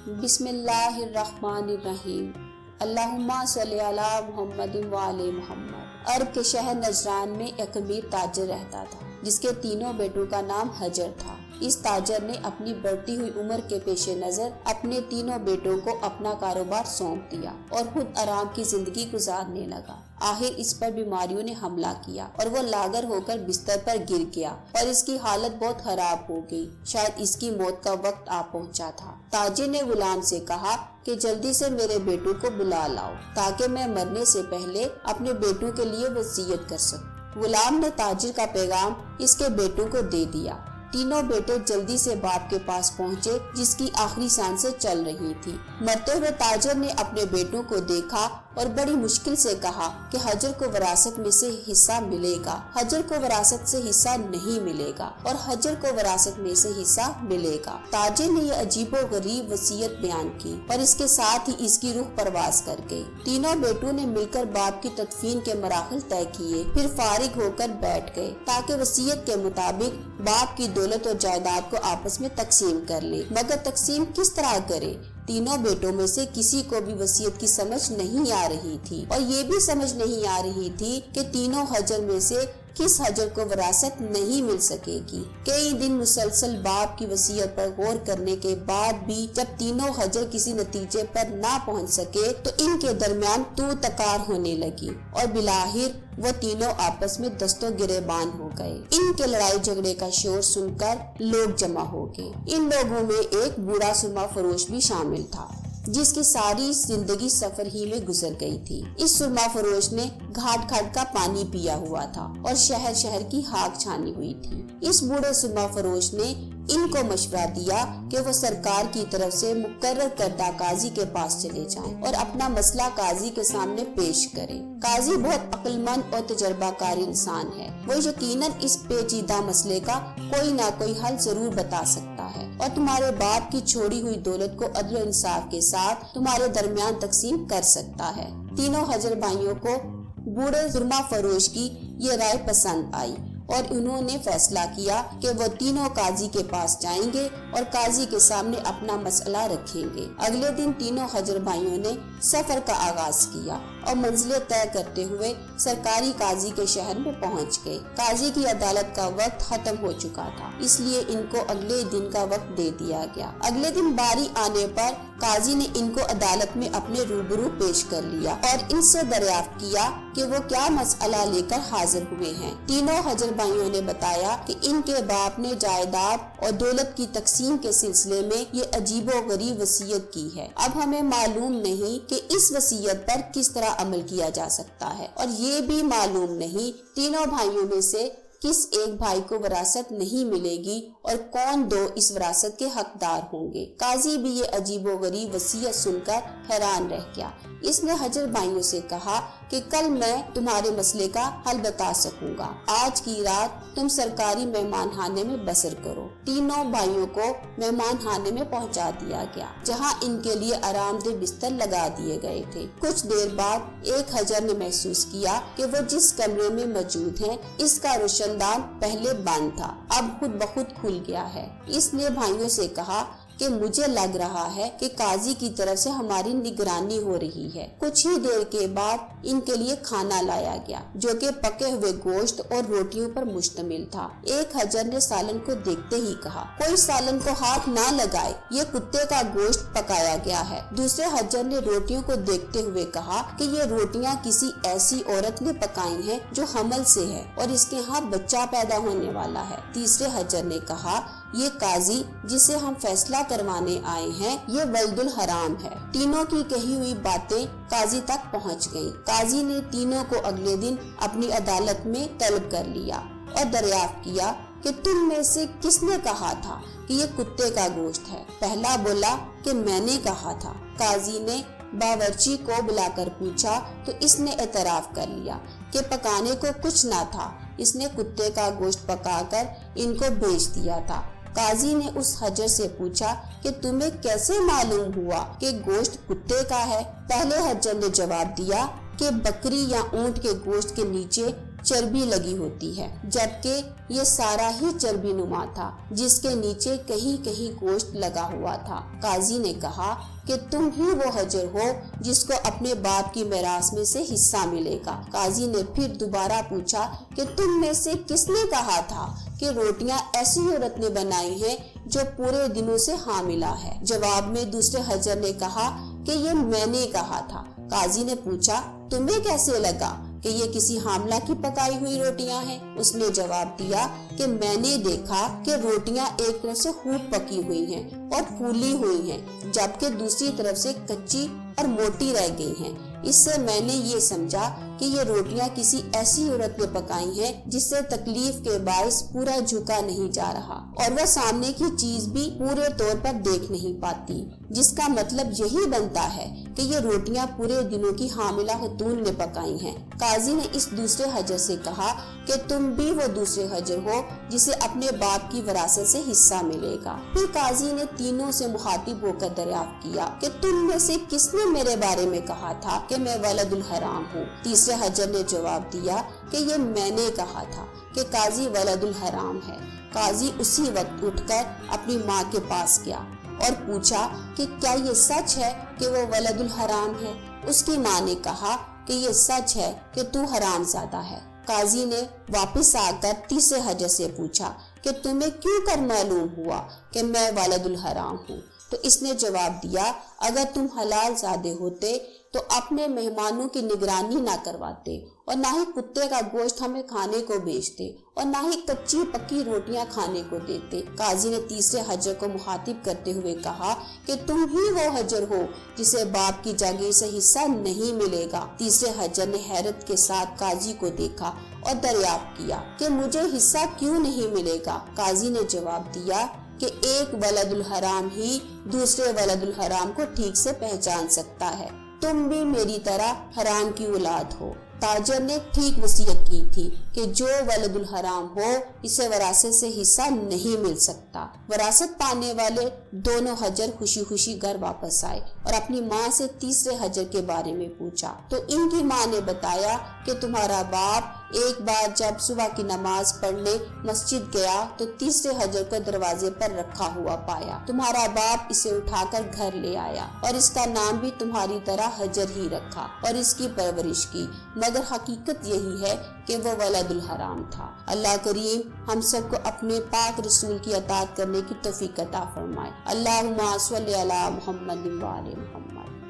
बिस्मिल्लाहिर्रहमानिर्रहीम। अल्लाहुम्मा सल्ली अला मुहम्मद व आले मुहम्मद। अरब के शहर नजरान में एक अमीर ताजर रहता था जिसके तीनों बेटों का नाम हजर था। इस ताजर ने अपनी बढ़ती हुई उम्र के पेश नजर अपने तीनों बेटों को अपना कारोबार सौंप दिया और खुद आराम की जिंदगी गुजारने लगा। आखिर इस पर बीमारियों ने हमला किया और वो लागर होकर बिस्तर पर गिर गया और इसकी हालत बहुत खराब हो गई। शायद इसकी मौत का वक्त आ पहुंचा था। ताजिर ने गुलाम से कहा कि जल्दी से मेरे बेटों को बुला लाओ ताकि मैं मरने से पहले अपने बेटों के लिए वसीयत कर सकूं। गुलाम ने ताजिर का पैगाम इसके बेटों को दे दिया। तीनों बेटे जल्दी से बाप के पास पहुँचे जिसकी आखिरी सांसें चल रही थी। मरते हुए ताजिर ने अपने बेटों को देखा और बड़ी मुश्किल से कहा कि हजर को विरासत में से हिस्सा मिलेगा, हजर को विरासत से हिस्सा नहीं मिलेगा और हजर को विरासत में से हिस्सा मिलेगा। ताजिर ने यह अजीबो गरीब वसीयत बयान की और इसके साथ ही इसकी रूह परवास कर गई। तीनों बेटों ने मिलकर बाप की तदफीन के मराहिल तय किए, फिर फारिग होकर बैठ गए ताकि वसीयत के मुताबिक बाप की दौलत और जायदाद को आपस में तकसीम कर ले। मगर तकसीम किस तरह करे? तीनों बेटों में से किसी को भी वसीयत की समझ नहीं आ रही थी और ये भी समझ नहीं आ रही थी कि तीनों हजर में से किस हजर को विरासत नहीं मिल सकेगी। कई दिन मुसलसल बाप की वसीयत पर गौर करने के बाद भी जब तीनों हजर किसी नतीजे पर ना पहुंच सके तो इनके दरमियान तू तकार होने लगी और बिलाहिर वो तीनों आपस में दस्तों गिरेबान हो गए। इनके लड़ाई झगड़े का शोर सुनकर लोग जमा हो गए। इन लोगों में एक बूढ़ा सुरमा फरोश भी शामिल था जिसकी सारी जिंदगी सफर ही में गुजर गई थी। इस सुरमा फरोश ने घाट घाट का पानी पिया हुआ था और शहर शहर की हाक छानी हुई थी। इस बूढ़े सुरमा फरोश ने इनको मशवरा दिया कि वो सरकार की तरफ से मुकर्रर करदा काजी के पास चले जाएं और अपना मसला काजी के सामने पेश करें। काजी बहुत अक्लमंद और तजर्बाकार इंसान है। वो यकीनन इस पेचीदा मसले का कोई ना कोई हल जरूर बता सकता है और तुम्हारे बाप की छोड़ी हुई दौलत को अदल और इंसाफ के साथ तुम्हारे दरमियान तकसीम कर सकता है। तीनों हजर भाइयों को बूढ़े सुरमा फरोश की ये राय पसंद आई और उन्होंने फैसला किया कि वो तीनों काजी के पास जाएंगे और काजी के सामने अपना मसला रखेंगे। अगले दिन तीनों हजर भाइयों ने सफर का आगाज किया और मंजिलें तय करते हुए सरकारी काजी के शहर में पहुंच गए। काजी की अदालत का वक्त खत्म हो चुका था, इसलिए इनको अगले दिन का वक्त दे दिया गया। अगले दिन बारी आने पर काजी ने इनको अदालत में अपने रूबरू पेश कर लिया और इनसे दरियाफ्त किया कि वो क्या मसला लेकर हाजिर हुए हैं। तीनों हजर भाइयों ने बताया कि इनके बाप ने जायदाद और दौलत की तकसीम के सिलसिले में ये अजीबो गरीब वसीयत की है। अब हमें मालूम नहीं कि इस वसीयत पर किस तरह अमल किया जा सकता है और ये भी मालूम नहीं तीनों भाइयों में से किस एक भाई को विरासत नहीं मिलेगी और कौन दो इस विरासत के हकदार होंगे। काजी भी ये अजीबो गरीब वसीयत सुनकर हैरान रह गया। इसने हजर भाइयों से कहा कि कल मैं तुम्हारे मसले का हल बता सकूंगा। आज की रात तुम सरकारी मेहमान खाने में बसर करो। तीनों भाइयों को मेहमान खाने में पहुंचा दिया गया जहां इनके लिए आरामदेह बिस्तर लगा दिए गए थे। कुछ देर बाद एक हजर ने महसूस किया कि वो जिस कमरे में मौजूद हैं इसका रोशनदान पहले बंद था, अब खुद ब खुद खुल गया है। इसने भाइयों से कहा कि मुझे लग रहा है कि काजी की तरफ से हमारी निगरानी हो रही है। कुछ ही देर के बाद इनके लिए खाना लाया गया जो कि पके हुए गोश्त और रोटियों पर मुश्तमिल था। एक हजर ने सालन को देखते ही कहा, कोई सालन को हाथ ना लगाए, ये कुत्ते का गोश्त पकाया गया है। दूसरे हजर ने रोटियों को देखते हुए कहा कि ये रोटियां किसी ऐसी औरत ने पकाई हैं जो हमल से है और इसके यहाँ बच्चा पैदा होने वाला है। तीसरे हजर ने कहा, ये काजी जिसे हम फैसला करवाने आए हैं ये वल्दुल हराम है। तीनों की कही हुई बातें काजी तक पहुंच गईं। काजी ने तीनों को अगले दिन अपनी अदालत में तलब कर लिया और दरियाफ्त किया कि तुम में से किसने कहा था कि ये कुत्ते का गोश्त है। पहला बोला कि मैंने कहा था। काजी ने बावर्ची को बुलाकर पूछा तो इसने एतराफ कर लिया कि पकाने को कुछ ना था, इसने कुत्ते का गोश्त पकाकर इनको भेज दिया था। काजी ने उस हजर से पूछा कि तुम्हें कैसे मालूम हुआ कि गोश्त कुत्ते का है। पहले हजर ने जवाब दिया कि बकरी या ऊंट के गोश्त के नीचे چربی لگی ہوتی ہے، جبکہ یہ سارا ہی چربی نما تھا جس کے نیچے کہیں کہیں گوشت لگا ہوا تھا۔ قاضی نے کہا کہ تم ہی وہ حجر ہو جس کو اپنے باپ کی میراث میں سے حصہ ملے گا۔ قاضی نے پھر دوبارہ پوچھا کہ تم میں سے کس نے کہا تھا کہ روٹیاں ایسی عورت نے بنائی ہیں جو پورے دنوں سے حاملہ ہے؟ جواب میں دوسرے حجر نے کہا کہ یہ میں نے کہا تھا۔ قاضی نے پوچھا تمہیں کیسے لگا کہ یہ کسی حاملہ کی پکائی ہوئی روٹیاں ہیں؟ اس نے جواب دیا کہ میں نے دیکھا کہ روٹیاں ایک طرف سے خوب پکی ہوئی ہیں اور پھولی ہوئی ہیں، جبکہ دوسری طرف سے کچی اور موٹی رہ گئی ہیں۔ اس سے میں نے یہ سمجھا کہ یہ روٹیاں کسی ایسی عورت نے پکائی ہیں جس سے تکلیف کے باعث پورا جھکا نہیں جا رہا اور وہ سامنے کی چیز بھی پورے طور پر دیکھ نہیں پاتی، جس کا مطلب یہی بنتا ہے کہ یہ روٹیاں پورے دنوں کی حاملہ خاتون نے پکائی ہیں۔ قاضی نے اس دوسرے حجر سے کہا کہ تم بھی وہ دوسرے حجر ہو جسے اپنے باپ کی وراثت سے حصہ ملے گا۔ پھر قاضی نے تینوں سے مخاطب ہو کر دریافت کیا کہ تم میں سے کس نے میرے بارے میں کہا تھا کہ میں ولد الحرام ہوں؟ تیسرے حجر نے جواب دیا کہ یہ میں نے کہا تھا کہ قاضی ولد الحرام ہے۔ قاضی اسی وقت اٹھ کر اپنی ماں کے پاس گیا اور پوچھا کہ کیا یہ سچ ہے کہ وہ ولد الحرام ہے؟ اس کی ماں نے کہا کہ یہ سچ ہے کہ تو حرام زادہ ہے۔ قاضی نے واپس آ کر تیسرے حجر سے پوچھا کہ تمہیں کیوں کر معلوم ہوا کہ میں ولد الحرام ہوں؟ تو اس نے جواب دیا اگر تم حلال زادے ہوتے تو اپنے مہمانوں کی نگرانی نہ کرواتے اور نہ ہی کتے کا گوشت ہمیں کھانے کو بیچتے اور نہ ہی کچی پکی روٹیاں کھانے کو دیتے۔ قاضی نے تیسرے حجر کو مخاطب کرتے ہوئے کہا کہ تم ہی وہ حجر ہو جسے باپ کی جاگیر سے حصہ نہیں ملے گا۔ تیسرے حجر نے حیرت کے ساتھ قاضی کو دیکھا اور دریافت کیا کہ مجھے حصہ کیوں نہیں ملے گا؟ قاضی نے جواب دیا کہ ایک ولد الحرام ہی دوسرے ولد الحرام کو ٹھیک سے پہچان سکتا ہے۔ تم بھی میری طرح حرام کی اولاد ہو۔ تاجر نے ٹھیک وصیت کی تھی کہ جو ولد الحرام ہو اسے وراثت سے حصہ نہیں مل سکتا۔ وراثت پانے والے دونوں حجر خوشی خوشی گھر واپس آئے اور اپنی ماں سے تیسرے حجر کے بارے میں پوچھا تو ان کی ماں نے بتایا کہ تمہارا باپ ایک بار جب صبح کی نماز پڑھنے مسجد گیا تو تیسرے حجر کو دروازے پر رکھا ہوا پایا۔ تمہارا باپ اسے اٹھا کر گھر لے آیا اور اس کا نام بھی تمہاری طرح حجر ہی رکھا اور اس کی پرورش کی، مگر حقیقت یہی ہے کہ وہ ولد الحرام تھا۔ اللہ کریم ہم سب کو اپنے پاک رسول کی اطاعت کرنے کی توفیق عطا فرمائے۔ اللہم صلی علی محمد و آل محمد۔